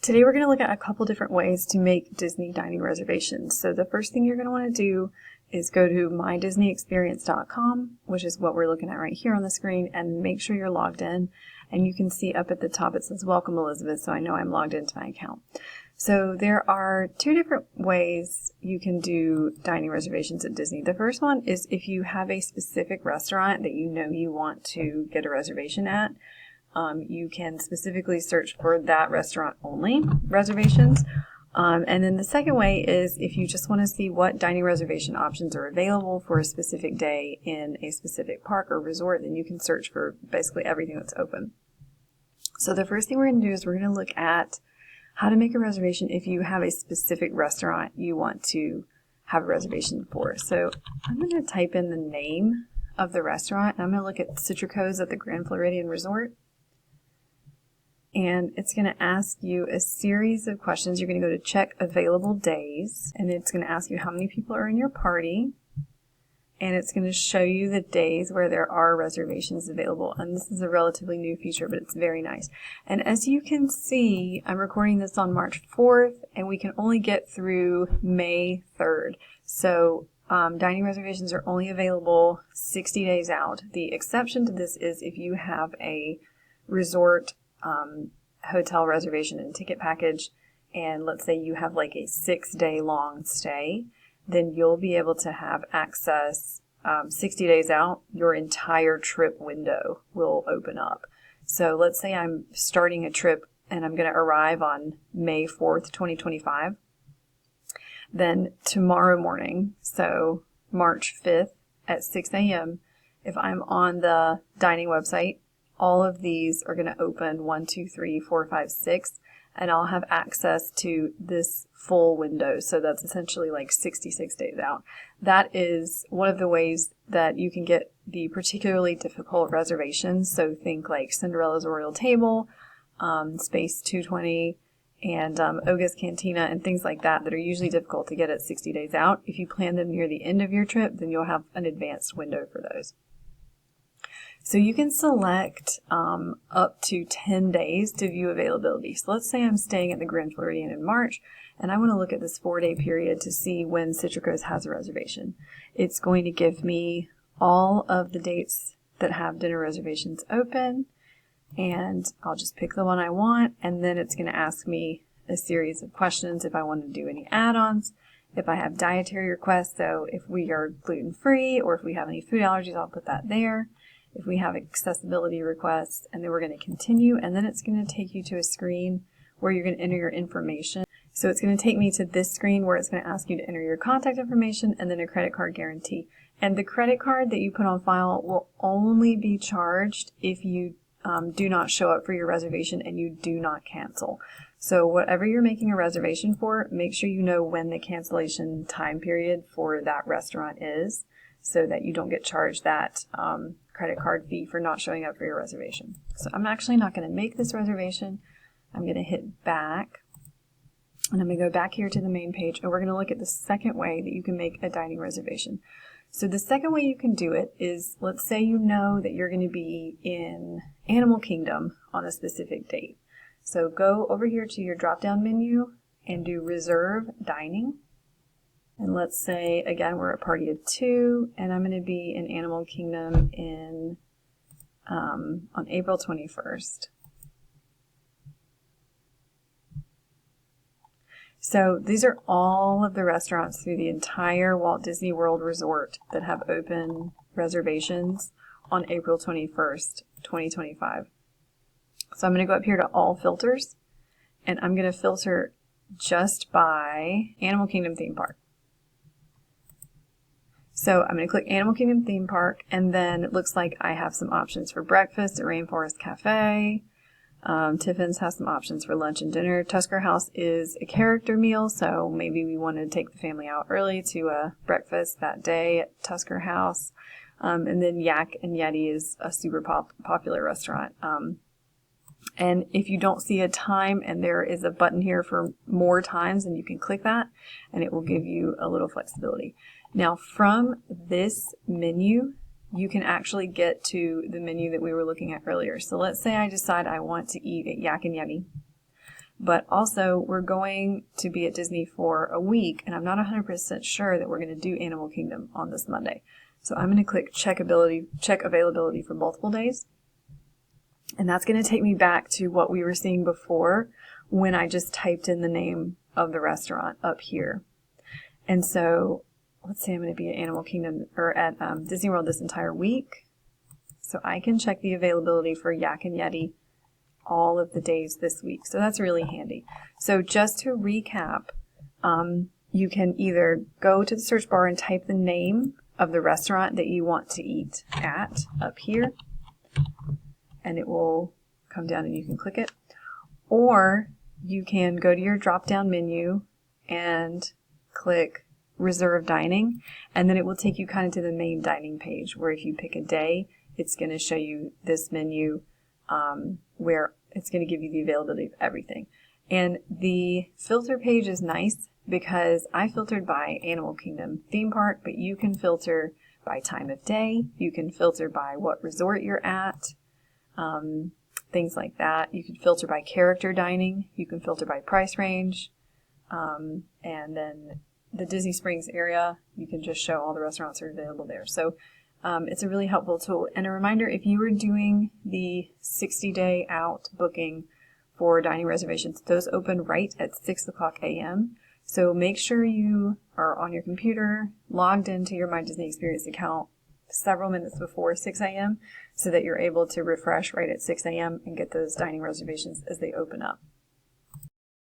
Today we're going to look at a couple different ways to make Disney dining reservations. So the first thing you're going to want to do is go to mydisneyexperience.com, which is what we're looking at right here on the screen, and make sure you're logged in. And you can see up at the top it says Welcome Elizabeth, so I know I'm logged into my account. So there are two different ways you can do dining reservations at Disney. The first one is if you have a specific restaurant that you know you want to get a reservation at. You can specifically search for that restaurant only reservations. And then the second way is if you just want to see what dining reservation options are available for a specific day in a specific park or resort, then you can search for basically everything that's open. So the first thing we're going to do is we're going to look at how to make a reservation if you have a specific restaurant you want to have a reservation for. So I'm going to type in the name of the restaurant, and I'm going to look at Citricos at the Grand Floridian Resort. And it's going to ask you a series of questions. You're going to go to check available days, and it's going to ask you how many people are in your party, and it's going to show you the days where there are reservations available. And this is a relatively new feature, but it's very nice. And as you can see, I'm recording this on March 4th, and we can only get through May 3rd. So dining reservations are only available 60 days out. The exception to this is if you have a resort hotel reservation and ticket package, and let's say you have like a 6-day long stay, then you'll be able to have access 60 days out. Your entire trip window will open up. So let's say I'm starting a trip and I'm going to arrive on May 4th, 2025. Then tomorrow morning, so March 5th at 6 a.m., if I'm on the dining website, all of these are going to open 1, 2, 3, 4, 5, 6, and I'll have access to this full window. So that's essentially like 66 days out. That is one of the ways that you can get the particularly difficult reservations. So think like Cinderella's Royal Table, Space 220, and Oga's Cantina, and things like that that are usually difficult to get at 60 days out. If you plan them near the end of your trip, then you'll have an advanced window for those. So you can select up to 10 days to view availability. So let's say I'm staying at the Grand Floridian in March, and I want to look at this 4-day period to see when Citricos has a reservation. It's going to give me all of the dates that have dinner reservations open, and I'll just pick the one I want, and then it's going to ask me a series of questions if I want to do any add-ons, if I have dietary requests, so if we are gluten-free or if we have any food allergies, I'll put that there. If we have accessibility requests, and then we're going to continue, and then it's going to take you to a screen where you're going to enter your information. So it's going to take me to this screen where it's going to ask you to enter your contact information and then a credit card guarantee. And the credit card that you put on file will only be charged if you do not show up for your reservation and you do not cancel. So whatever you're making a reservation for, make sure you know when the cancellation time period for that restaurant is, so that you don't get charged that credit card fee for not showing up for your reservation. So I'm actually not going to make this reservation. I'm going to hit back, and I'm going to go back here to the main page, and we're going to look at the second way that you can make a dining reservation. So the second way you can do it is, let's say you know that you're going to be in Animal Kingdom on a specific date. So go over here to your drop-down menu and do Reserve Dining. And let's say, again, we're a party of 2, and I'm going to be in Animal Kingdom in on April 21st. So these are all of the restaurants through the entire Walt Disney World Resort that have open reservations on April 21st, 2025. So I'm going to go up here to All Filters, and I'm going to filter just by Animal Kingdom Theme Park. So I'm going to click Animal Kingdom Theme Park, and then it looks like I have some options for breakfast at Rainforest Cafe. Tiffin's has some options for lunch and dinner. Tusker House is a character meal, so maybe we want to take the family out early to a breakfast that day at Tusker House. And then Yak and Yeti is a super popular restaurant. And if you don't see a time and there is a button here for more times, then you can click that and it will give you a little flexibility. Now from this menu, you can actually get to the menu that we were looking at earlier. So let's say I decide I want to eat at Yak and Yeti. But also, we're going to be at Disney for a week, and I'm not 100% sure that we're going to do Animal Kingdom on this Monday. So I'm going to click check availability for multiple days. And that's going to take me back to what we were seeing before when I just typed in the name of the restaurant up here. And so let's say I'm going to be at Animal Kingdom or at Disney World this entire week. So I can check the availability for Yak and Yeti all of the days this week. So that's really handy. So just to recap, you can either go to the search bar and type the name of the restaurant that you want to eat at up here, and it will come down and you can click it. Or you can go to your drop-down menu and click Reserve Dining, and then it will take you kind of to the main dining page, where if you pick a day, it's going to show you this menu where it's going to give you the availability of everything. And the filter page is nice because I filtered by Animal Kingdom theme park, but you can filter by time of day, you can filter by what resort you're at, things like that. You can filter by character dining, you can filter by price range, and then the Disney Springs area, you can just show all the restaurants that are available there. So it's a really helpful tool. And a reminder, if you were doing the 60-day out booking for dining reservations, those open right at 6 o'clock a.m. So make sure you are on your computer, logged into your My Disney Experience account several minutes before 6 a.m. so that you're able to refresh right at 6 a.m. and get those dining reservations as they open up.